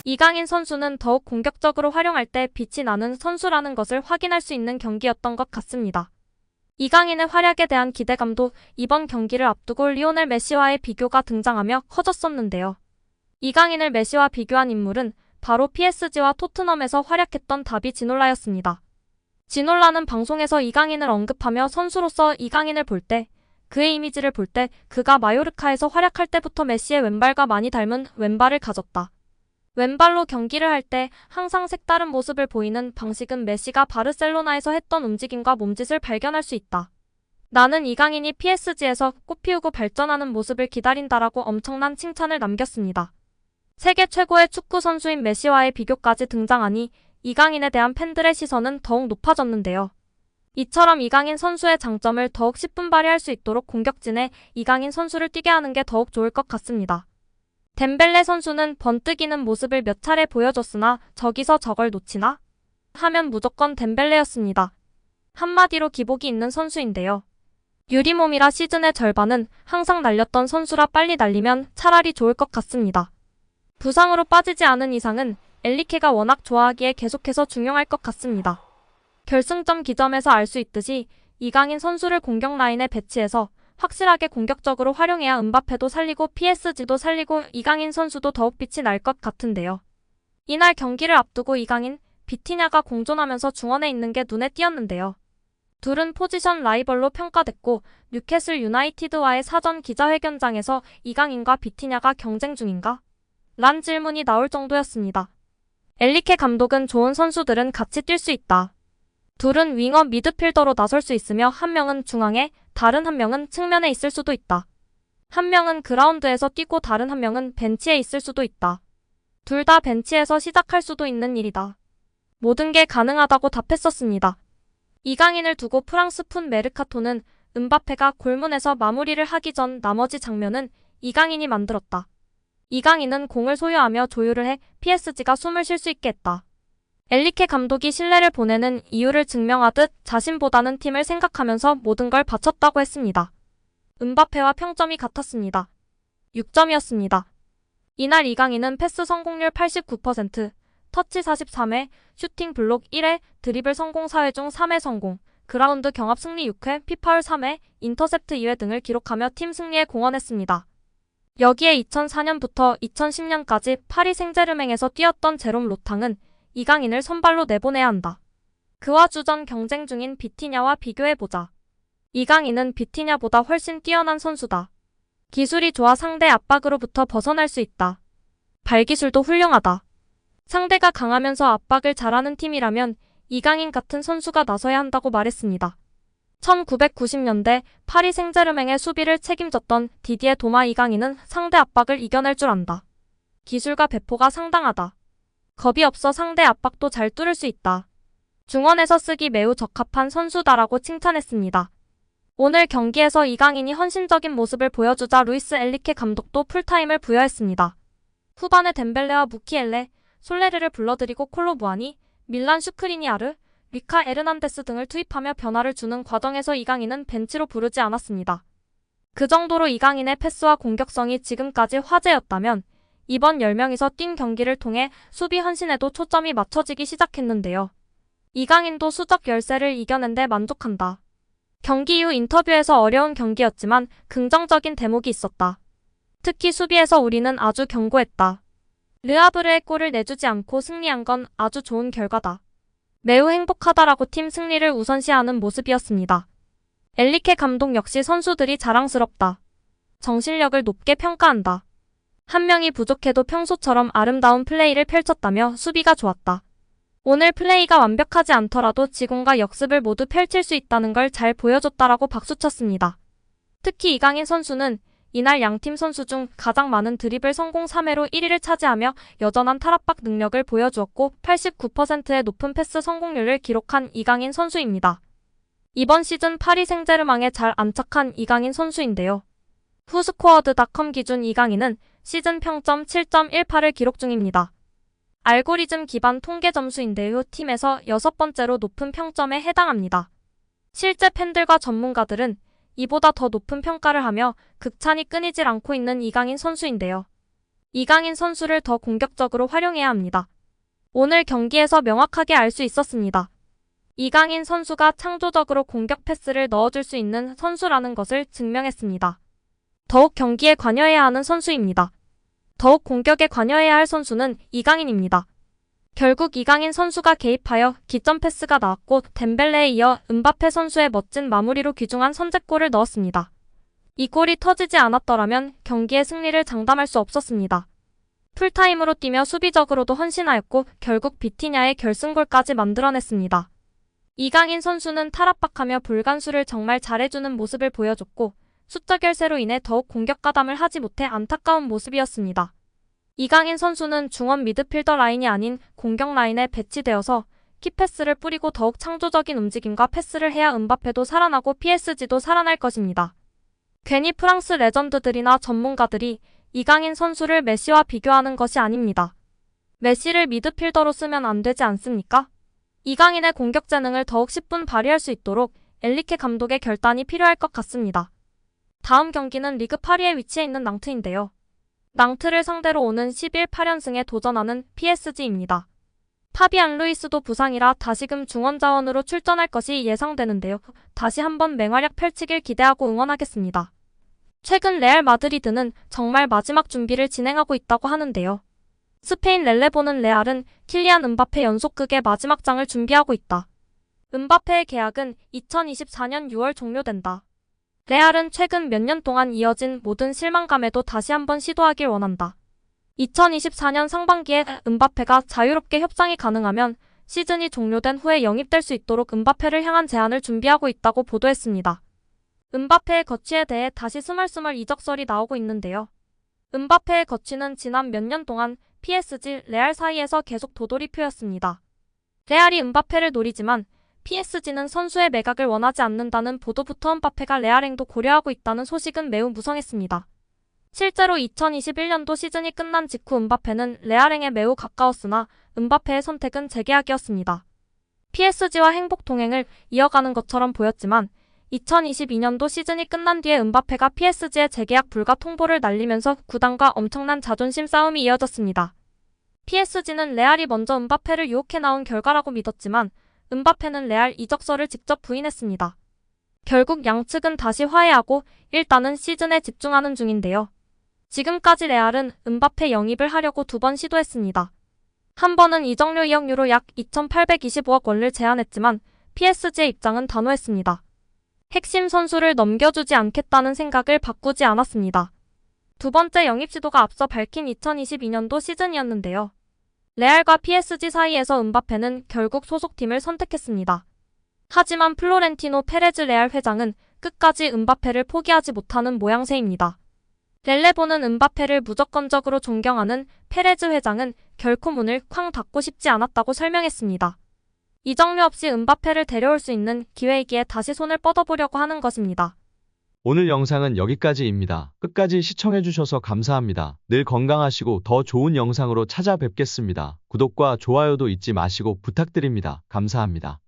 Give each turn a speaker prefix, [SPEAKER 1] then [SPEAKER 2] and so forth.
[SPEAKER 1] 이강인 선수는 더욱 공격적으로 활용할 때 빛이 나는 선수라는 것을 확인할 수 있는 경기였던 것 같습니다. 이강인의 활약에 대한 기대감도 이번 경기를 앞두고 리오넬 메시와의 비교가 등장하며 커졌었는데요. 이강인을 메시와 비교한 인물은 바로 PSG와 토트넘에서 활약했던 다비 지놀라였습니다. 지놀라는 방송에서 이강인을 언급하며 선수로서 이강인을 볼 때, 그의 이미지를 볼 때 그가 마요르카에서 활약할 때부터 메시의 왼발과 많이 닮은 왼발을 가졌다. 왼발로 경기를 할 때 항상 색다른 모습을 보이는 방식은 메시가 바르셀로나에서 했던 움직임과 몸짓을 발견할 수 있다. 나는 이강인이 PSG에서 꽃피우고 발전하는 모습을 기다린다라고 엄청난 칭찬을 남겼습니다. 세계 최고의 축구 선수인 메시와의 비교까지 등장하니 이강인에 대한 팬들의 시선은 더욱 높아졌는데요. 이처럼 이강인 선수의 장점을 더욱 10분 발휘할 수 있도록 공격진에 이강인 선수를 뛰게 하는 게 더욱 좋을 것 같습니다. 덴벨레 선수는 번뜩이는 모습을 몇 차례 보여줬으나 저기서 저걸 놓치나? 하면 무조건 덴벨레였습니다. 한마디로 기복이 있는 선수인데요. 유리몸이라 시즌의 절반은 항상 날렸던 선수라 빨리 날리면 차라리 좋을 것 같습니다. 부상으로 빠지지 않은 이상은 엘리케가 워낙 좋아하기에 계속해서 중용할 것 같습니다. 결승점 기점에서 알 수 있듯이 이강인 선수를 공격 라인에 배치해서 확실하게 공격적으로 활용해야 음바페도 살리고 PSG도 살리고 이강인 선수도 더욱 빛이 날 것 같은데요. 이날 경기를 앞두고 이강인, 비티냐가 공존하면서 중원에 있는 게 눈에 띄었는데요. 둘은 포지션 라이벌로 평가됐고 뉴캐슬 유나이티드와의 사전 기자회견장에서 이강인과 비티냐가 경쟁 중인가? 란 질문이 나올 정도였습니다. 엘리케 감독은 좋은 선수들은 같이 뛸 수 있다. 둘은 윙어 미드필더로 나설 수 있으며 한 명은 중앙에, 다른 한 명은 측면에 있을 수도 있다. 한 명은 그라운드에서 뛰고 다른 한 명은 벤치에 있을 수도 있다. 둘 다 벤치에서 시작할 수도 있는 일이다. 모든 게 가능하다고 답했었습니다. 이강인을 두고 프랑스 푼 메르카토는 음바페가 골문에서 마무리를 하기 전 나머지 장면은 이강인이 만들었다. 이강인은 공을 소유하며 조율을 해 PSG가 숨을 쉴 수 있게 했다. 엘리케 감독이 신뢰를 보내는 이유를 증명하듯 자신보다는 팀을 생각하면서 모든 걸 바쳤다고 했습니다. 음바페와 평점이 같았습니다. 6점이었습니다. 이날 이강인은 패스 성공률 89%, 터치 43회, 슈팅 블록 1회, 드리블 성공 4회 중 3회 성공, 그라운드 경합 승리 6회, 피파울 3회, 인터셉트 2회 등을 기록하며 팀 승리에 공헌했습니다. 여기에 2004년부터 2010년까지 파리 생제르맹에서 뛰었던 제롬 로탕은 이강인을 선발로 내보내야 한다. 그와 주전 경쟁 중인 비티냐와 비교해보자. 이강인은 비티냐보다 훨씬 뛰어난 선수다. 기술이 좋아 상대 압박으로부터 벗어날 수 있다. 발기술도 훌륭하다. 상대가 강하면서 압박을 잘하는 팀이라면 이강인 같은 선수가 나서야 한다고 말했습니다. 1990년대 파리 생제르맹의 수비를 책임졌던 디디에 도마 이강인은 상대 압박을 이겨낼 줄 안다. 기술과 배포가 상당하다. 겁이 없어 상대 압박도 잘 뚫을 수 있다. 중원에서 쓰기 매우 적합한 선수다라고 칭찬했습니다. 오늘 경기에서 이강인이 헌신적인 모습을 보여주자 루이스 엘리케 감독도 풀타임을 부여했습니다. 후반에 덴벨레와 무키엘레, 솔레르를 불러들이고 콜로 무아니, 밀란 슈크리니아르, 리카 에르난데스 등을 투입하며 변화를 주는 과정에서 이강인은 벤치로 부르지 않았습니다. 그 정도로 이강인의 패스와 공격성이 지금까지 화제였다면 이번 10명이서 뛴 경기를 통해 수비 헌신에도 초점이 맞춰지기 시작했는데요. 이강인도 수적 열세를 이겨낸 데 만족한다. 경기 이후 인터뷰에서 어려운 경기였지만 긍정적인 대목이 있었다. 특히 수비에서 우리는 아주 견고했다. 르아브르의 골을 내주지 않고 승리한 건 아주 좋은 결과다. 매우 행복하다라고 팀 승리를 우선시하는 모습이었습니다. 엘리케 감독 역시 선수들이 자랑스럽다. 정신력을 높게 평가한다. 한 명이 부족해도 평소처럼 아름다운 플레이를 펼쳤다며 수비가 좋았다. 오늘 플레이가 완벽하지 않더라도 지공과 역습을 모두 펼칠 수 있다는 걸 잘 보여줬다라고 박수쳤습니다. 특히 이강인 선수는 이날 양팀 선수 중 가장 많은 드리블 성공 3회로 1위를 차지하며 여전한 탈압박 능력을 보여주었고 89%의 높은 패스 성공률을 기록한 이강인 선수입니다. 이번 시즌 파리 생제르맹에 잘 안착한 이강인 선수인데요. 후스코어드닷컴 기준 이강인은 시즌 평점 7.18을 기록 중입니다. 알고리즘 기반 통계 점수인데요. 팀에서 6번째로 높은 평점에 해당합니다. 실제 팬들과 전문가들은 이보다 더 높은 평가를 하며 극찬이 끊이질 않고 있는 이강인 선수인데요. 이강인 선수를 더 공격적으로 활용해야 합니다. 오늘 경기에서 명확하게 알 수 있었습니다. 이강인 선수가 창조적으로 공격 패스를 넣어줄 수 있는 선수라는 것을 증명했습니다. 더욱 경기에 관여해야 하는 선수입니다. 더욱 공격에 관여해야 할 선수는 이강인입니다. 결국 이강인 선수가 개입하여 기점 패스가 나왔고 덴벨레에 이어 은바페 선수의 멋진 마무리로 귀중한 선제골을 넣었습니다. 이 골이 터지지 않았더라면 경기의 승리를 장담할 수 없었습니다. 풀타임으로 뛰며 수비적으로도 헌신하였고 결국 비티냐의 결승골까지 만들어냈습니다. 이강인 선수는 탈압박하며 불간수를 정말 잘해주는 모습을 보여줬고 숫자 결세로 인해 더욱 공격 가담을 하지 못해 안타까운 모습이었습니다. 이강인 선수는 중원 미드필더 라인이 아닌 공격 라인에 배치되어서 키패스를 뿌리고 더욱 창조적인 움직임과 패스를 해야 은바페도 살아나고 PSG도 살아날 것입니다. 괜히 프랑스 레전드들이나 전문가들이 이강인 선수를 메시와 비교하는 것이 아닙니다. 메시를 미드필더로 쓰면 안 되지 않습니까? 이강인의 공격 재능을 더욱 10분 발휘할 수 있도록 엔리케 감독의 결단이 필요할 것 같습니다. 다음 경기는 리그 8위에 위치해 있는 낭트인데요. 낭트를 상대로 오는 11 8연승에 도전하는 PSG입니다. 파비안 루이스도 부상이라 다시금 중원 자원으로 출전할 것이 예상되는데요. 다시 한번 맹활약 펼치길 기대하고 응원하겠습니다. 최근 레알 마드리드는 정말 마지막 준비를 진행하고 있다고 하는데요. 스페인 렐레보는 레알은 킬리안 은바페 연속극의 마지막 장을 준비하고 있다. 은바페의 계약은 2024년 6월 종료된다. 레알은 최근 몇 년 동안 이어진 모든 실망감에도 다시 한번 시도하길 원한다. 2024년 상반기에 은바페가 자유롭게 협상이 가능하면 시즌이 종료된 후에 영입될 수 있도록 은바페를 향한 제안을 준비하고 있다고 보도했습니다. 은바페의 거취에 대해 다시 스멀스멀 이적설이 나오고 있는데요. 은바페의 거취는 지난 몇 년 동안 PSG, 레알 사이에서 계속 도돌이표였습니다. 레알이 은바페를 노리지만 PSG는 선수의 매각을 원하지 않는다는 보도부터 은바페가 레알행도 고려하고 있다는 소식은 매우 무성했습니다. 실제로 2021년도 시즌이 끝난 직후 은바페는 레알행에 매우 가까웠으나 은바페의 선택은 재계약이었습니다. PSG와 행복 동행을 이어가는 것처럼 보였지만 2022년도 시즌이 끝난 뒤에 은바페가 PSG의 재계약 불가 통보를 날리면서 구단과 엄청난 자존심 싸움이 이어졌습니다. PSG는 레알이 먼저 은바페를 유혹해 나온 결과라고 믿었지만 은바페는 레알 이적설을 직접 부인했습니다. 결국 양측은 다시 화해하고 일단은 시즌에 집중하는 중인데요. 지금까지 레알은 은바페 영입을 하려고 2번 시도했습니다. 한 번은 이적료 2억 유로 약 2,825억 원을 제안했지만 PSG의 입장은 단호했습니다. 핵심 선수를 넘겨주지 않겠다는 생각을 바꾸지 않았습니다. 두 번째 영입 시도가 앞서 밝힌 2022년도 시즌이었는데요. 레알과 PSG 사이에서 은바페는 결국 소속팀을 선택했습니다. 하지만 플로렌티노 페레즈 레알 회장은 끝까지 은바페를 포기하지 못하는 모양새입니다. 렐레보는 은바페를 무조건적으로 존경하는 페레즈 회장은 결코 문을 쾅 닫고 싶지 않았다고 설명했습니다. 이적료 없이 은바페를 데려올 수 있는 기회이기에 다시 손을 뻗어보려고 하는 것입니다.
[SPEAKER 2] 오늘 영상은 여기까지입니다. 끝까지 시청해주셔서 감사합니다. 늘 건강하시고 더 좋은 영상으로 찾아뵙겠습니다. 구독과 좋아요도 잊지 마시고 부탁드립니다. 감사합니다.